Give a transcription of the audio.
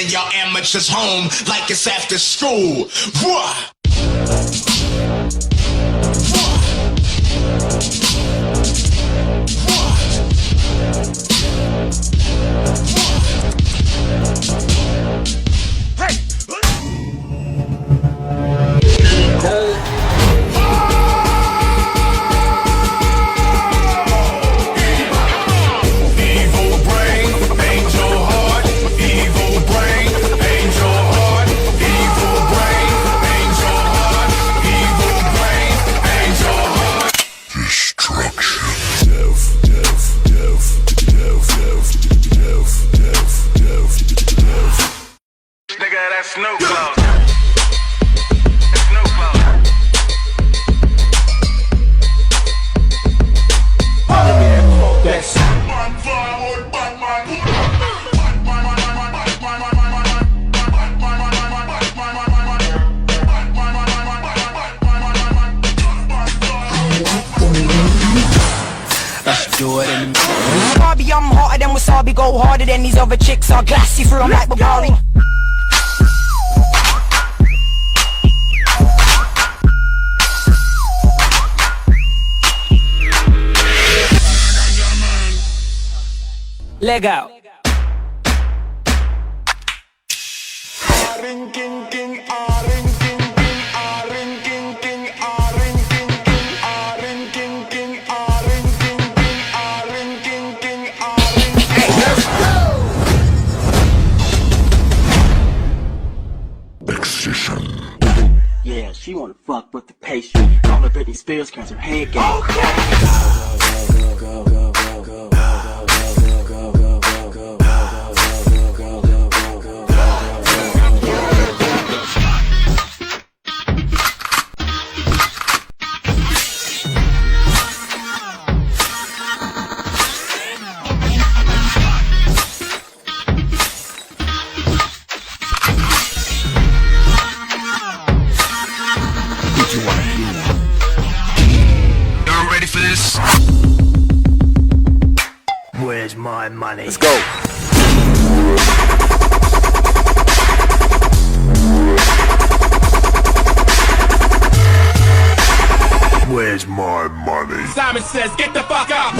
send y'all amateurs home like it's after school. What? Snow clouds. Let's do it in Barbie, I'm hotter than wasabi, go harder than these other chicks are glassy through, I'm like Barbie. Leg out. Yeah, she wanna fuck with the pastry. All the Britney Spears cause her head game. Y'all ready for this? Where's my money? Let's go. Where's my money? Simon says, get the fuck up!